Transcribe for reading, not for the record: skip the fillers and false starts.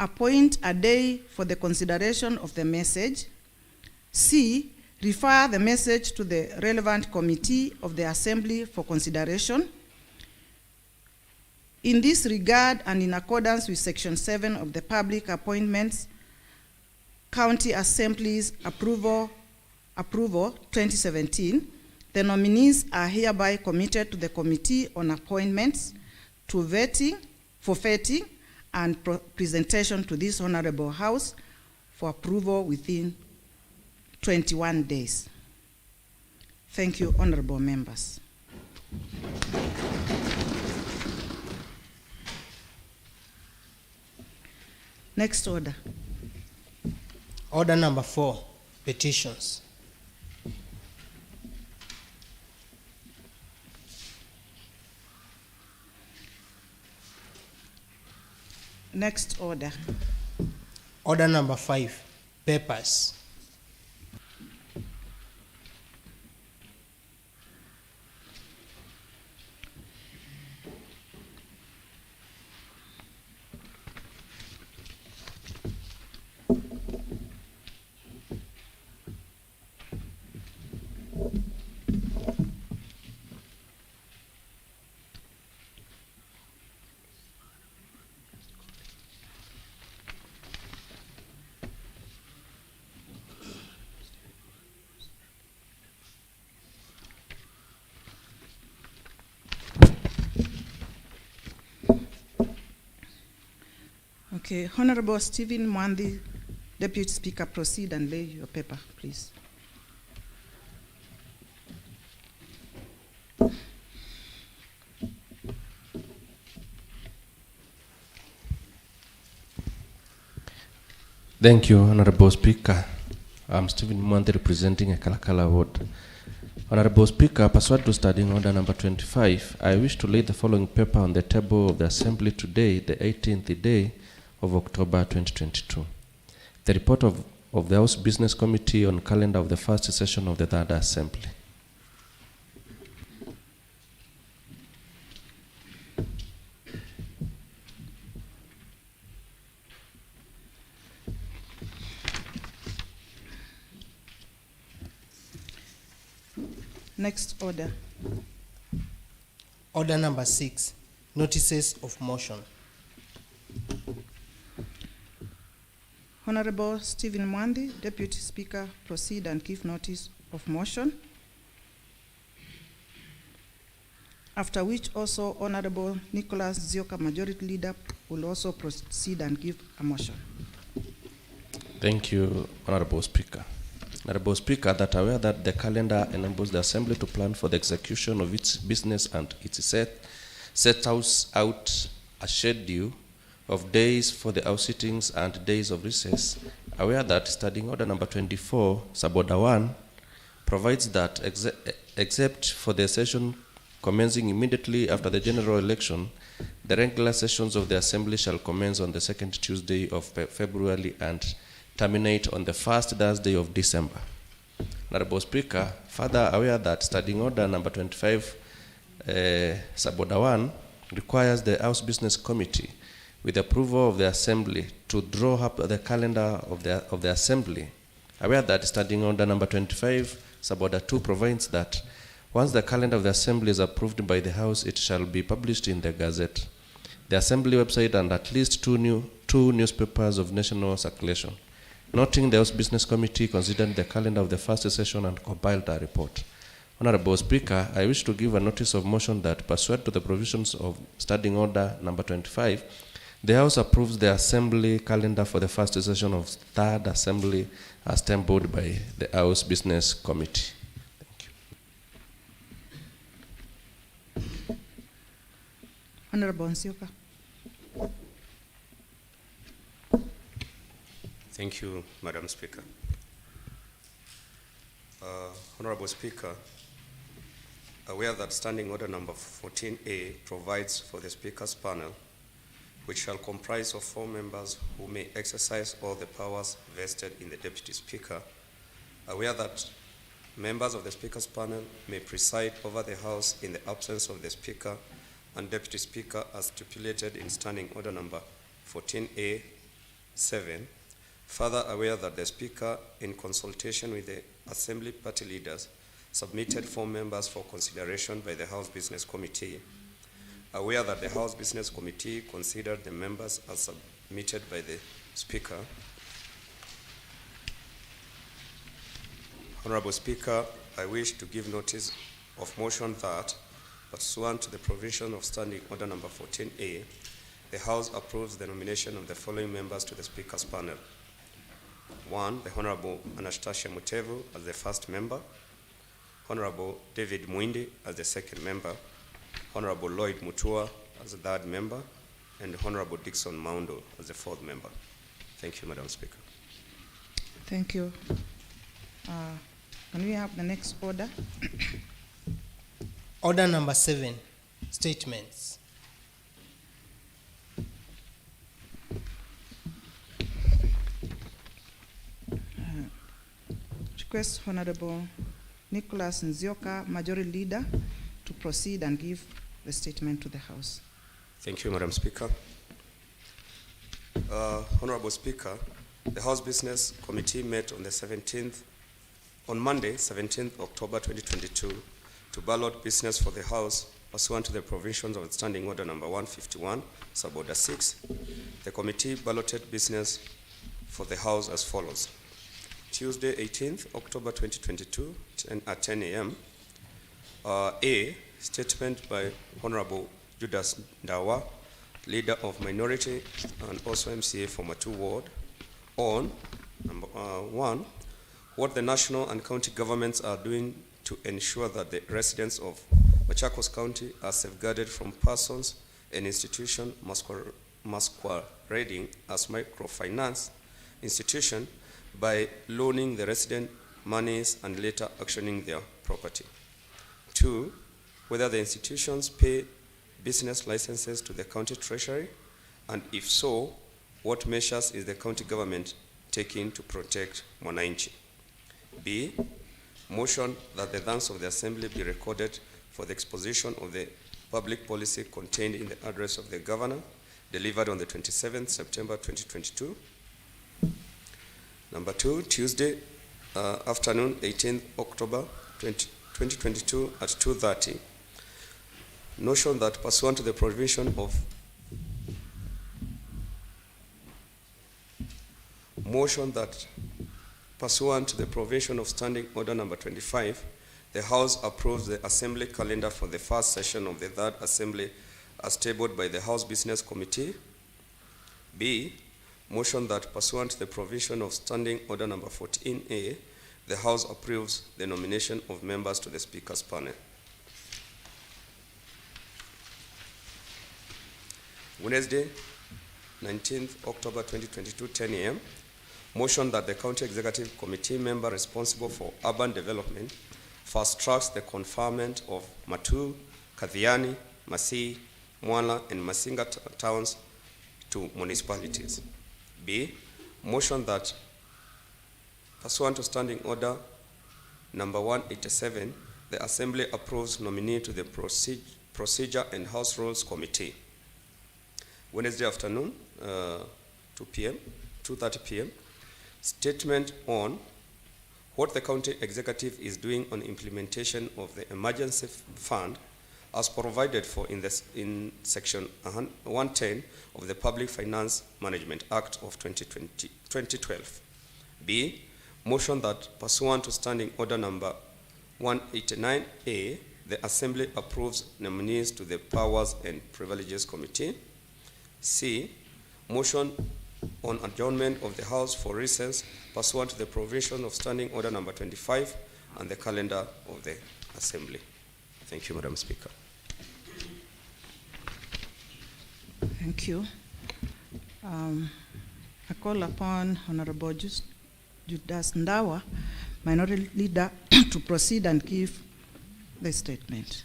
appoint a day for the consideration of the message. C, refer the message to the relevant committee of the Assembly for consideration. In this regard, and in accordance with Section 7 of the Public Appointments County Assemblies Approval 2017, the nominees are hereby committed to the Committee on Appointments for vetting and presentation to this Honorable House for approval within 21 days. Thank you, honorable members. Next order. Order number 4, petitions. Next order. Order number 5, papers. Okay, Honorable Stephen Mwandi, Deputy Speaker, proceed and lay your paper, please. Thank you, Honorable Speaker. I'm Stephen Mwandi, representing a Kalakala ward. Honorable Speaker, pursuant to Standing Order number 25, I wish to lay the following paper on the table of the Assembly today, the 18th day of October 2022. The report of the House Business Committee on calendar of the first session of the Third Assembly. Next order. Order number 6, notices of motion. Honorable Stephen Mwandi, Deputy Speaker, proceed and give notice of motion. After which also Honorable Nicholas Zioka, Majority Leader, will also proceed and give a motion. Thank you, Honorable Speaker. Honorable Speaker, that aware that the calendar enables the Assembly to plan for the execution of its business and it sets out a schedule of days for the House sittings and days of recess. Aware that Standing Order number 24, Suborder 1, provides that except for the session commencing immediately after the general election, the regular sessions of the Assembly shall commence on the second Tuesday of February and terminate on the first Thursday of December. Honorable Speaker, further aware that Standing Order number 25, Suborder 1, requires the House Business Committee, with approval of the Assembly, to draw up the calendar of the Assembly. Aware that Standing Order number 25, Suborder 2, provides that once the calendar of the Assembly is approved by the House, it shall be published in the Gazette, the Assembly website, and at least two newspapers of national circulation. Noting the House Business Committee considered the calendar of the first session and compiled a report. Honorable Speaker, I wish to give a notice of motion that, pursuant to the provisions of Standing Order number 25, the House approves the Assembly calendar for the first session of Third Assembly as tabled by the House Business Committee. Thank you. Honorable Nsioka. Thank you, Madam Speaker. Honorable Speaker, aware that Standing Order number 14A provides for the Speaker's panel, which shall comprise of 4 members who may exercise all the powers vested in the Deputy Speaker. Aware that members of the Speaker's panel may preside over the House in the absence of the Speaker and Deputy Speaker as stipulated in Standing Order number 14A 7. Further aware that the Speaker, in consultation with the Assembly party leaders, submitted 4 members for consideration by the House Business Committee. Aware that the House Business Committee considered the members as submitted by the Speaker. Honorable Speaker, I wish to give notice of motion that, pursuant to the provision of Standing Order number 14A, the House approves the nomination of the following members to the Speaker's panel. 1, the Honorable Anastasia Mutevu as the first member, Honorable David Mwindi as the second member, Honorable Lloyd Mutua as the third member, and Honorable Dixon Maundo as the fourth member. Thank you, Madam Speaker. Thank you. Can we have the next order? Order number 7, statements. Request Honorable Nicholas Nzioka, Majority Leader, to proceed and give the statement to the House. Thank you, Madam Speaker. Honorable Speaker, the House Business Committee met on Monday, 17th October 2022, to ballot business for the House pursuant to the provisions of Standing Order number 151, Suborder 6. The committee balloted business for the House as follows. Tuesday, 18th October 2022 at 10 a.m. A, statement by Honorable Judas Ndawa, Leader of Minority and also MCA for Matu Ward, on number 1, what the national and county governments are doing to ensure that the residents of Machakos County are safeguarded from persons and institutions masquerading as microfinance institution by loaning the resident monies and later auctioning their property. 2, whether the institutions pay business licenses to the county treasury, and if so, what measures is the county government taking to protect Mwananchi? B, motion that the thanks of the Assembly be recorded for the exposition of the public policy contained in the address of the Governor, delivered on the 27th September 2022. Number 2, Tuesday afternoon, 18th October 2022 at 2:30. Notion that pursuant to the provision of Standing Order number 25, the House approves the Assembly calendar for the first session of the Third Assembly as tabled by the House Business Committee. B, motion that pursuant to the provision of Standing Order number 14A, the House approves the nomination of members to the Speaker's panel. Wednesday, 19th October 2022, 10 a.m. Motion that the County Executive Committee member responsible for urban development fast-tracks the conferment of Matu, Kathiani, Masii, Mwala, and Masinga towns to municipalities. B, motion that pursuant to Standing Order number 187, the Assembly approves nominee to the Procedure and House Rules Committee. Wednesday afternoon, 2:30 p.m. Statement on what the county executive is doing on implementation of the emergency fund as provided for in section 110 of the Public Finance Management Act of 2012. B, motion that pursuant to Standing Order number 189A, the Assembly approves nominees to the Powers and Privileges Committee. C, motion on adjournment of the House for recess pursuant to the provision of Standing Order number 25 and the calendar of the Assembly. Thank you, Madam Speaker. Thank you. I call upon Honorable Judas Ndawa, Minority Leader, to proceed and give the statement.